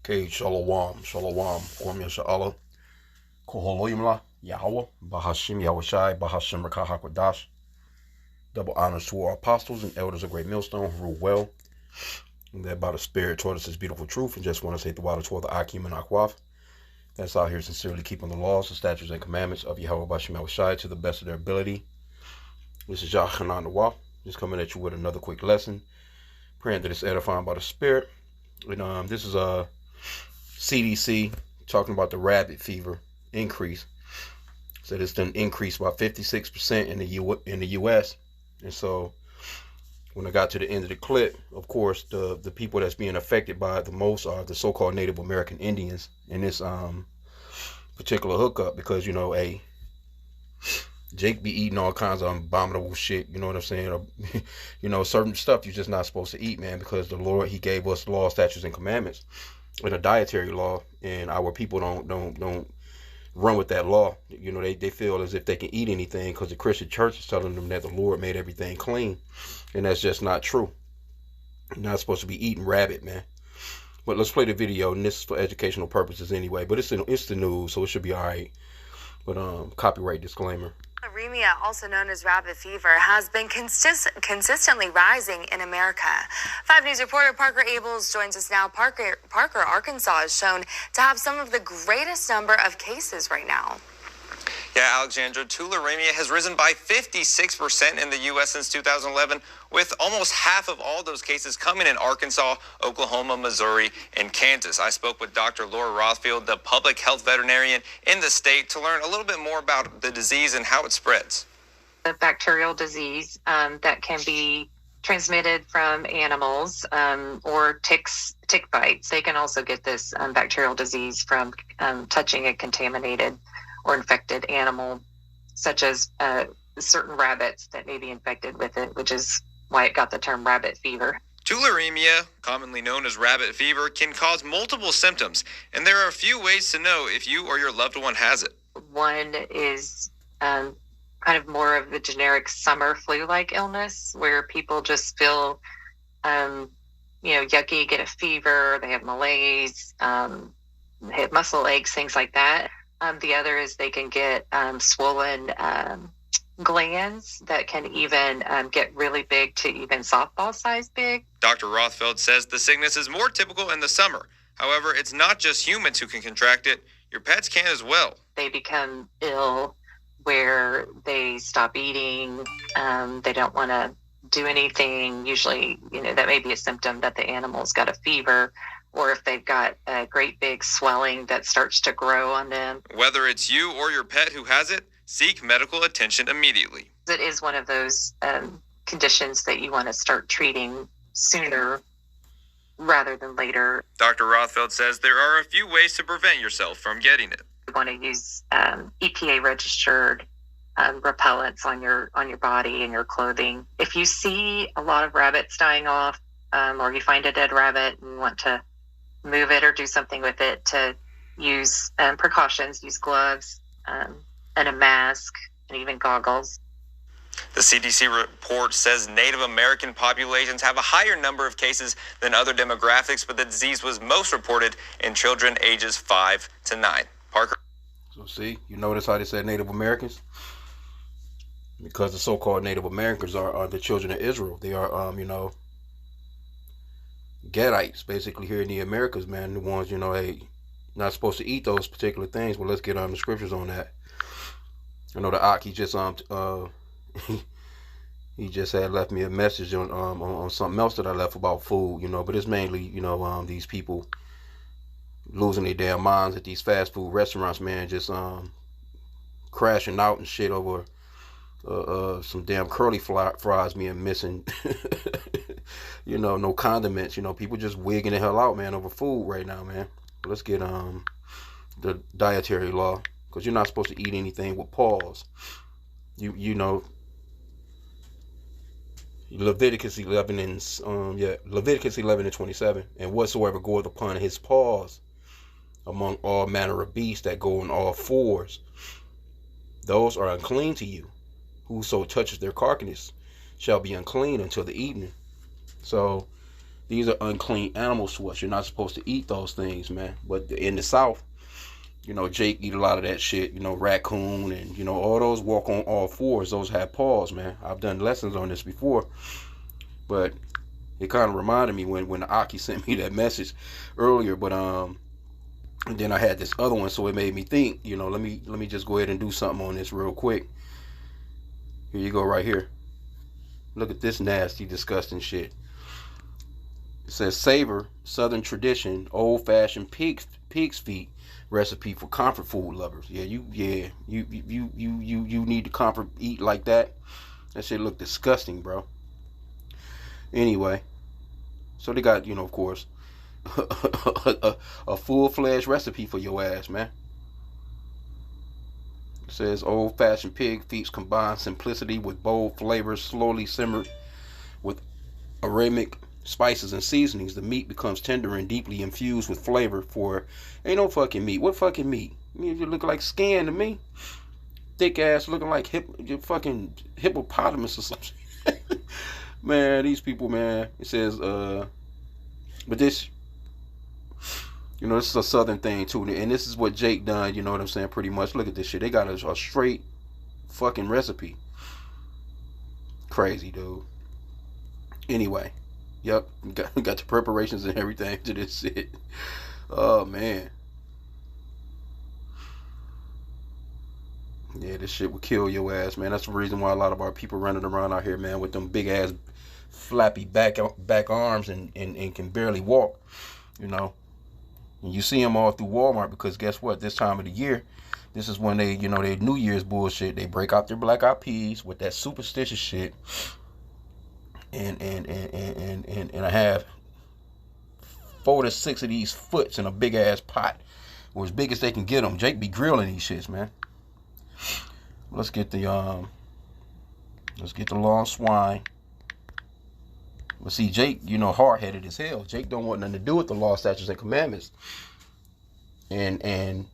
Okay, shalom, shalom, Om Yasha'Allah, Koholoimla, Yahweh, Bahashim, Yahushai, Bahashim, Rakahakwadash. Double honors to our apostles and elders of Great Millstone who rule well, and that by the Spirit taught us this beautiful truth, and just want to say the water toward the H.I.M and Akwaf. That's out here sincerely keeping the laws, the statutes, and commandments of Yahweh Bahashim Yahushai to the best of their ability. This is Yachanan Nawaf, just coming at you with another quick lesson, praying that it's edifying by the Spirit. And this is a CDC talking about the rabbit fever increase. Said it's done increased by 56% in the U.S. And so when I got to the end of the clip, of course, the people that's being affected by it the most are the so-called Native American Indians in this particular hookup, because Jake be eating all kinds of abominable shit, you know what I'm saying? Or, certain stuff you're just not supposed to eat, man, because the Lord, he gave us laws, statutes, and commandments and a dietary law, and our people don't run with that law. They feel as if they can eat anything because the Christian church is telling them that the Lord made everything clean, and that's just not true. You're not supposed to be eating rabbit, man. But let's play the video, and this is for educational purposes anyway, but it's the news, so it should be all right. But copyright disclaimer. Tularemia, also known as rabbit fever, has been consistently rising in America. 5 News reporter Parker Abels joins us now. Parker, Arkansas is shown to have some of the greatest number of cases right now. Yeah, Alexandra, tularemia has risen by 56% in the U.S. since 2011, with almost half of all those cases coming in Arkansas, Oklahoma, Missouri, and Kansas. I spoke with Dr. Laura Rothfield, the public health veterinarian in the state, to learn a little bit more about the disease and how it spreads. A bacterial disease that can be transmitted from animals or tick bites. They can also get this bacterial disease from touching a contaminated or infected animal, such as certain rabbits that may be infected with it, which is why it got the term rabbit fever. Tularemia, commonly known as rabbit fever, can cause multiple symptoms, and there are a few ways to know if you or your loved one has it. One is kind of more of the generic summer flu-like illness, where people just feel, yucky, get a fever, they have malaise, they have muscle aches, things like that. The other is they can get swollen glands that can even get really big to even softball size big. Dr. Rothfeld says the sickness is more typical in the summer. However, it's not just humans who can contract it. Your pets can as well. They become ill where they stop eating. They don't want to do anything. Usually, that may be a symptom that the animal's got a fever, or if they've got a great big swelling that starts to grow on them. Whether it's you or your pet who has it, seek medical attention immediately. It is one of those conditions that you want to start treating sooner rather than later. Dr. Rothfeld says there are a few ways to prevent yourself from getting it. You want to use EPA registered repellents on your body and your clothing. If you see a lot of rabbits dying off, or you find a dead rabbit and want to move it or do something with it, to use precautions, use gloves and a mask and even goggles. The CDC report says Native American populations have a higher number of cases than other demographics, but the disease was most reported in children ages 5 to 9. Parker? So see, you notice how they said Native Americans? Because the so-called Native Americans are the children of Israel. They are, Gadites, basically, here in the Americas, man. The ones, not supposed to eat those particular things. But let's get on the scriptures on that. I know the Ak, he just he just had left me a message on something else that I left about food, but it's mainly, these people losing their damn minds at these fast food restaurants, man, just crashing out and shit over some damn curly fries being missing. No condiments. People just wigging the hell out, man, over food right now, man. Let's get the dietary law, because you're not supposed to eat anything with paws. Leviticus 11 and 27, and whatsoever goeth upon his paws among all manner of beasts that go on all fours, those are unclean to you. Whoso touches their carcass shall be unclean until the evening. So These are unclean animals to us. You're not supposed to eat those things, man. But in the South, you know, Jake eat a lot of that shit. You know, raccoon and, you know, all those walk on all fours. Those have paws, man. I've done lessons on this before. But it kind of reminded me when Aki sent me that message earlier. But and then I had this other one, so it made me think, you know, let me just go ahead and do something on this real quick. Here you go, right here. Look at this nasty, disgusting shit. It says savor Southern tradition, old-fashioned pig's feet recipe for comfort food lovers. Yeah, you need to comfort eat like that. That shit look disgusting, bro. Anyway, so they got, you know, of course, a full-fledged recipe for your ass, man. It says old-fashioned pig feet combine simplicity with bold flavors, slowly simmered with aromatic spices and seasonings. The meat becomes tender and deeply infused with flavor. For ain't no fucking meat. What fucking meat? I mean, you look like skin to me. Thick ass looking like fucking hippopotamus or something. Man, these people, man. It says, but this, you know, this is a Southern thing too, and this is what Jake done. You know what I'm saying? Pretty much. Look at this shit. They got a straight fucking recipe. Crazy, dude. Anyway. Yep, got the preparations and everything to this shit. Oh, man. Yeah, this shit will kill your ass, man. That's the reason why a lot of our people running around out here, man, with them big-ass flappy back arms and can barely walk, you know. And you see them all through Walmart because guess what? This time of the year, this is when they, you know, their New Year's bullshit. They break out their black eyed peas with that superstitious shit. And I have 4 to 6 of these foots in a big ass pot, or as big as they can get them. Jake be grilling these shits, man. Let's get the long swine. But see, Jake, you know, hard headed as hell. Jake don't want nothing to do with the law, statutes, and commandments. And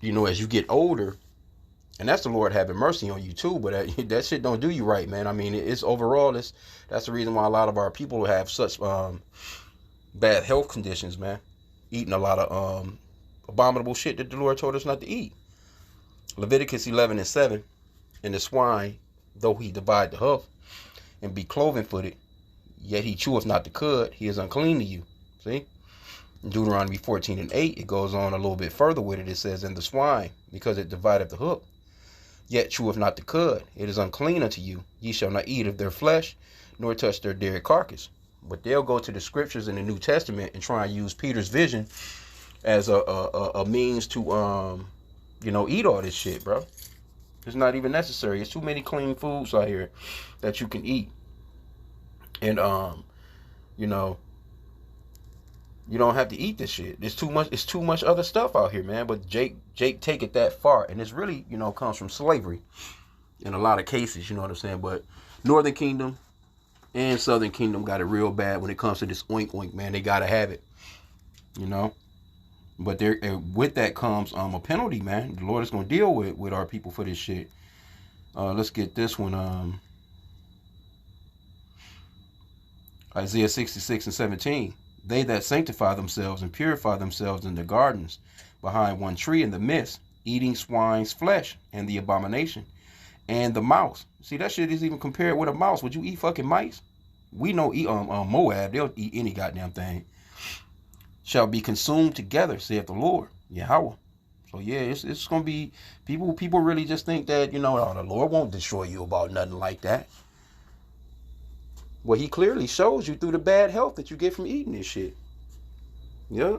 you know, as you get older. And that's the Lord having mercy on you too, but that shit don't do you right, man. I mean, it's overall, that's the reason why a lot of our people have such bad health conditions, man. Eating a lot of abominable shit that the Lord told us not to eat. Leviticus 11:7, and the swine, though he divide the hoof and be cloven-footed, yet he cheweth not the cud, he is unclean to you. See? In Deuteronomy 14:8, it goes on a little bit further with it. It says, and the swine, because it divideth the hoof, yet cheweth not the cud, it is unclean unto you. Ye shall not eat of their flesh, nor touch their dead carcass. But they'll go to the scriptures in the New Testament and try and use Peter's vision as a means to, you know, eat all this shit, bro. It's not even necessary. It's too many clean foods out here that you can eat. And, you know, you don't have to eat this shit. It's too much other stuff out here, man. But Jake take it that far. And it's really, you know, comes from slavery in a lot of cases, you know what I'm saying? But Northern Kingdom and Southern Kingdom got it real bad when it comes to this oink oink, man. They gotta have it, you know? But there, with that comes a penalty, man. The Lord is gonna deal with our people for this shit. Let's get this one. Isaiah 66:17. They that sanctify themselves and purify themselves in the gardens behind one tree in the midst, eating swine's flesh and the abomination and the mouse. See, that shit is even compared with a mouse. Would you eat fucking mice? We know Moab, they'll eat any goddamn thing. Shall be consumed together, saith the Lord, Yahweh. So yeah, it's gonna be people really just think that, you know, oh, the Lord won't destroy you about nothing like that. Well, he clearly shows you through the bad health that you get from eating this shit. Yeah.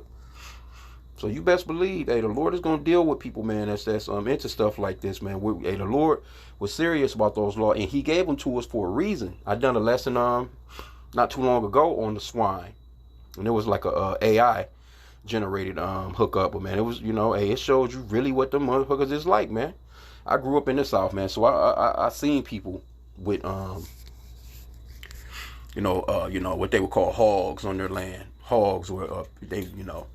So you best believe, hey, the Lord is gonna deal with people, man. That's into stuff like this, man. Hey, the Lord was serious about those laws, and He gave them to us for a reason. I done a lesson not too long ago on the swine, and it was like a AI generated hookup, but man, it was, you know, hey, it showed you really what the motherfuckers is like, man. I grew up in the South, man, so I seen people with you know, what they would call hogs on their land. Hogs were they, you know,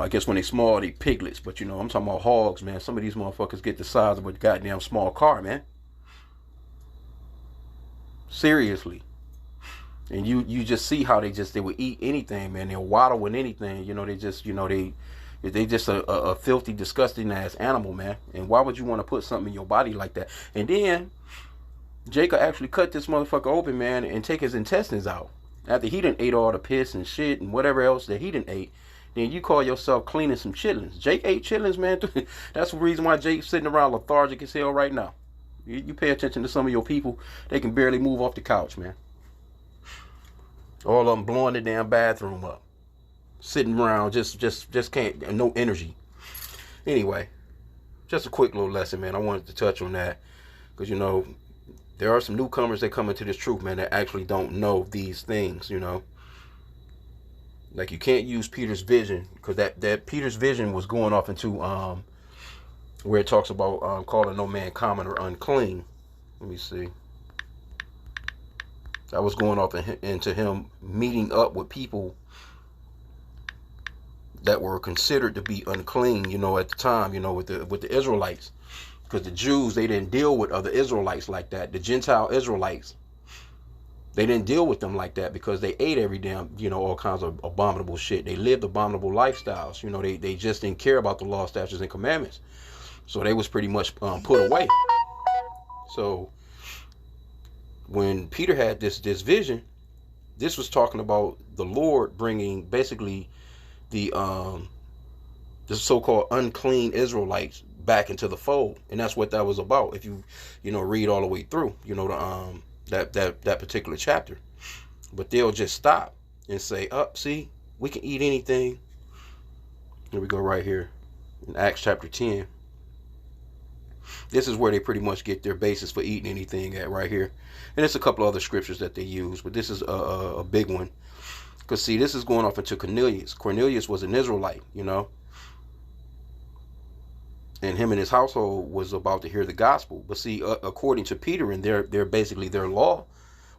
I guess when they small, they piglets. But, you know, I'm talking about hogs, man. Some of these motherfuckers get the size of a goddamn small car, man. Seriously. And you just see how they would eat anything, man. They'll waddle with anything. They just a filthy, disgusting ass animal, man. And why would you want to put something in your body like that? And then Jacob actually cut this motherfucker open, man, and take his intestines out. After he done ate all the piss and shit and whatever else that he done ate, then you call yourself cleaning some chitlins. Jake ate chitlins, man. That's the reason why Jake's sitting around lethargic as hell right now. You pay attention to some of your people, they can barely move off the couch, man. All of them blowing the damn bathroom up. Sitting around, just can't, no energy. Anyway, just a quick little lesson, man. I wanted to touch on that. Because, there are some newcomers that come into this truth, man, that actually don't know these things, Like, you can't use Peter's vision, because that Peter's vision was going off into where it talks about calling no man common or unclean. Let me see. That was going off into him meeting up with people that were considered to be unclean, at the time, with the Israelites. Because the Jews, they didn't deal with other Israelites like that. The Gentile Israelites, they didn't deal with them like that because they ate every damn, all kinds of abominable shit. They lived abominable lifestyles. They just didn't care about the law, statutes, and commandments. So they was pretty much put away. So when Peter had this vision, this was talking about the Lord bringing basically the so-called unclean Israelites back into the fold, and that's what that was about. If you read all the way through, that particular chapter, but they'll just stop and say, see, we can eat anything. Here we go, right here in Acts chapter 10. This is where they pretty much get their basis for eating anything at, right here. And there's a couple other scriptures that they use, but this is a big one. Because, see, this is going off into Cornelius. Cornelius was an Israelite, and him and his household was about to hear the gospel. But see, according to Peter and their basically their law,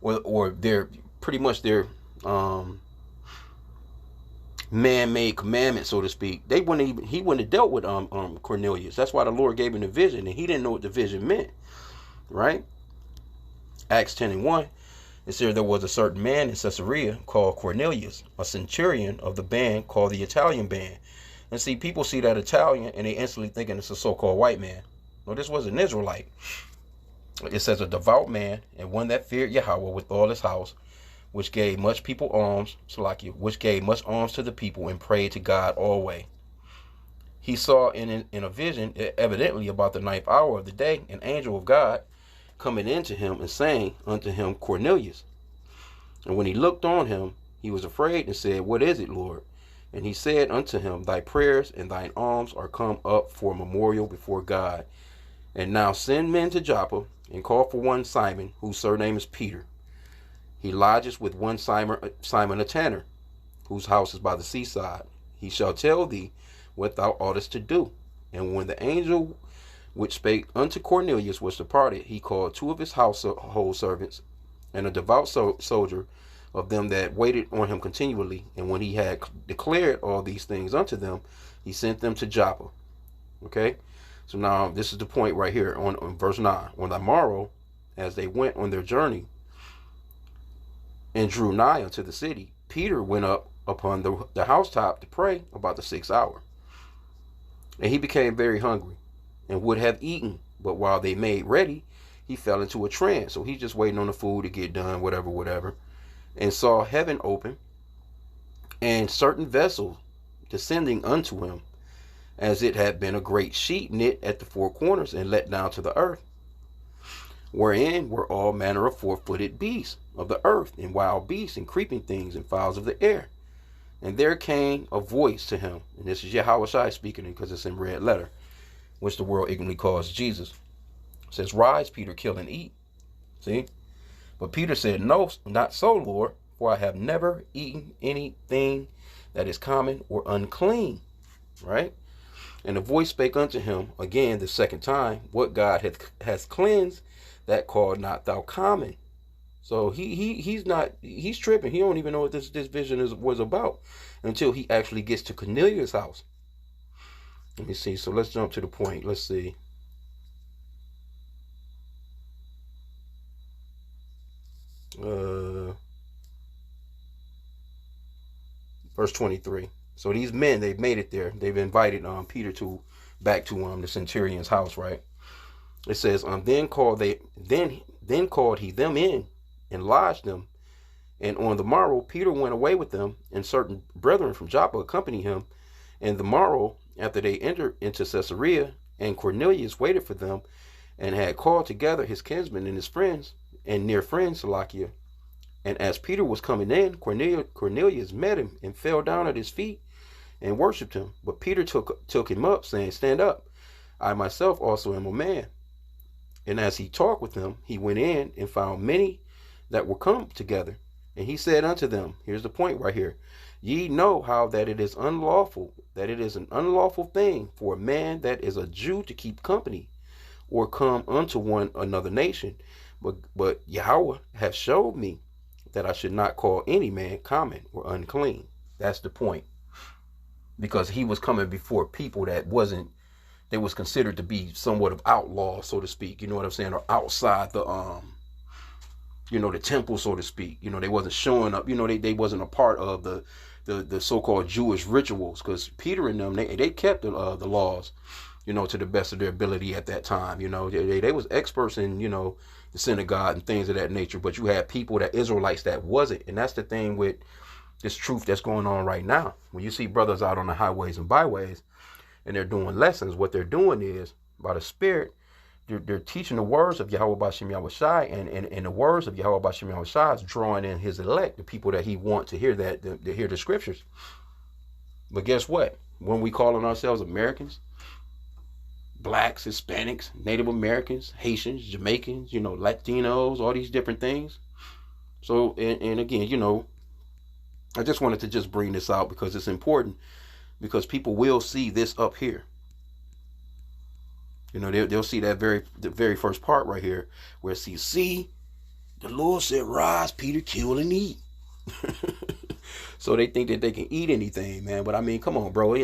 or their pretty much their man-made commandment, so to speak, he wouldn't have dealt with Cornelius. That's why the Lord gave him the vision, and he didn't know what the vision meant, right? Acts 10:1, it said there was a certain man in Caesarea called Cornelius, a centurion of the band called the Italian band. And see, people see that Italian and they instantly thinking it's a so-called white man. No, this was an Israelite. It says a devout man and one that feared Yahweh with all his house, which gave much people alms, which gave much alms to the people and prayed to God always. He saw in a vision, evidently about the 9th hour of the day, an angel of God coming into him and saying unto him, Cornelius. And when he looked on him, he was afraid and said, What is it, Lord? And he said unto him, Thy prayers and thine alms are come up for a memorial before God. And now send men to Joppa and call for one Simon, whose surname is Peter. He lodges with one Simon a tanner, whose house is by the seaside. He shall tell thee what thou oughtest to do. And when the angel which spake unto Cornelius was departed, he called 2 of his household servants and a devout soldier of them that waited on him continually. And when he had declared all these things unto them, he sent them to Joppa. Okay, so now this is the point right here on verse 9. On the morrow, as they went on their journey and drew nigh unto the city, Peter went up upon the housetop to pray about the 6th hour. And he became very hungry and would have eaten, but while they made ready, he fell into a trance. So he's just waiting on the food to get done, whatever. And saw heaven open, and certain vessels descending unto him, as it had been a great sheet knit at the 4 corners and let down to the earth, wherein were all manner of 4-footed beasts of the earth, and wild beasts, and creeping things, and fowls of the air. And there came a voice to him, and this is Yahweh speaking, because it's in red letter, which the world ignorantly calls Jesus. It says, Rise, Peter, kill and eat. See? But Peter said, No, not so, Lord, for I have never eaten anything that is common or unclean. Right? And the voice spake unto him again the 2nd time, What God has cleansed, that call not thou common. So he's tripping. He don't even know what this vision was about until he actually gets to Cornelius' house. Let me see. So let's jump to the point. Let's see. Verse 23. So these men, they've made it there. They've invited Peter back to the centurion's house, right? It says, then called he them in and lodged them. And on the morrow, Peter went away with them, and certain brethren from Joppa accompanied him. And the morrow, after they entered into Caesarea, and Cornelius waited for them, and had called together his kinsmen and his friends, and near friends, Salakia. And as Peter was coming in, Cornelius met him, and fell down at his feet, and worshipped him. But Peter took him up, saying, Stand up, I myself also am a man. And as he talked with them, he went in, and found many that were come together. And he said unto them, here's the point right here, ye know how that it is an unlawful thing for a man that is a Jew to keep company, or come unto one another nation. But Yahweh hath showed me that I should not call any man common or unclean. That's the point. Because he was coming before people that was considered to be somewhat of outlaws, so to speak, you know what I'm saying, or outside the the temple, so to speak. They wasn't showing up, they wasn't a part of the so-called Jewish rituals, because Peter and them, they kept the laws, to the best of their ability at that time. They was experts in, the synagogue and things of that nature, but you had people, that Israelites, that wasn't. And that's the thing with this truth that's going on right now. When you see brothers out on the highways and byways and they're doing lessons, what they're doing is, by the Spirit, they're teaching the words of Yahweh B'Shem Yahushai, and the words of Yahweh B'Shem Yahushai is drawing in his elect, the people that he wants to hear to hear the scriptures. But guess what? When we calling ourselves Americans, blacks, Hispanics, Native Americans, Haitians, Jamaicans, Latinos, all these different things. So, and again, I just wanted to just bring this out because it's important, because people will see this up here. They'll see the very first part right here, where it says, see, the Lord said, rise, Peter, kill and eat. So they think that they can eat anything, man. But I mean, come on, bro.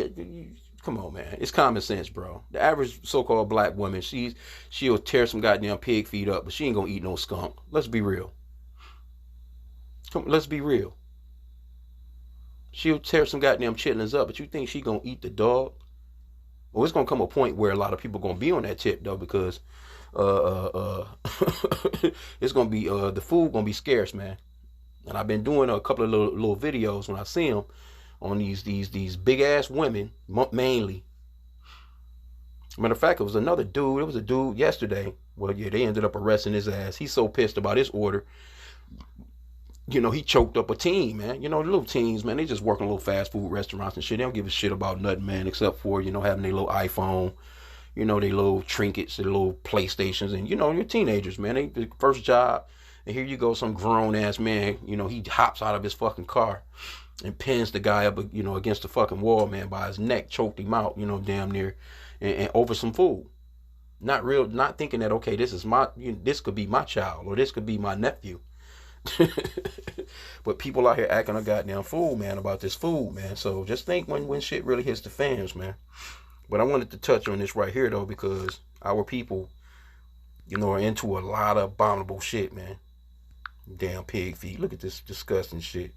Come on, man. It's common sense, bro. The average so-called black woman, she'll tear some goddamn pig feet up, but she ain't gonna eat no skunk. Let's be real. Let's be real. She'll tear some goddamn chitlins up, but you think she gonna eat the dog? Well, it's gonna come a point where a lot of people gonna be on that tip though, because it's gonna be the food gonna be scarce, man. And I've been doing a couple of little videos when I see them on these big ass women, mainly. Matter of fact, it was another dude. It was a dude yesterday. Well, yeah, they ended up arresting his ass. He's so pissed about his order. He choked up a teen, man. The little teens, man, they just work in little fast food restaurants and shit. They don't give a shit about nothing, man, except for, having their little iPhone, their little trinkets, their little PlayStations, and, your teenagers, man. They the first job. And here you go, some grown-ass man, he hops out of his fucking car and pins the guy up, against the fucking wall, man, by his neck, choked him out, damn near, and over some food. Not thinking that, okay, this could be my child, or this could be my nephew. But people out here acting a goddamn fool, man, about this food, man. So just think when shit really hits the fans, man. But I wanted to touch on this right here, though, because our people, are into a lot of abominable shit, man. Damn pig feet. Look at this disgusting shit.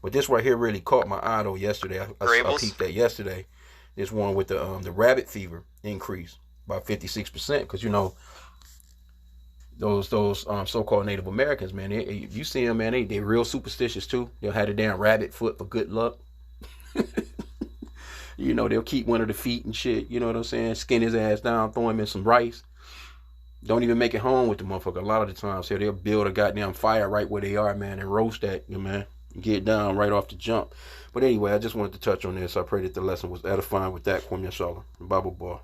But this right here really caught my eye, though, yesterday. I peeped that yesterday. This one with the rabbit fever increase by 56%. Because, those so-called Native Americans, man, you see them, man, they real superstitious too. They'll have a damn rabbit foot for good luck. They'll keep one of the feet and shit, you know what I'm saying? Skin his ass down, throw him in some rice. Don't even make it home with the motherfucker. A lot of the times here, they'll build a goddamn fire right where they are, man, and roast that, man. Get down right off the jump. But anyway, I just wanted to touch on this. I pray that the lesson was edifying with that. Kwam Yashala. Bible Boy.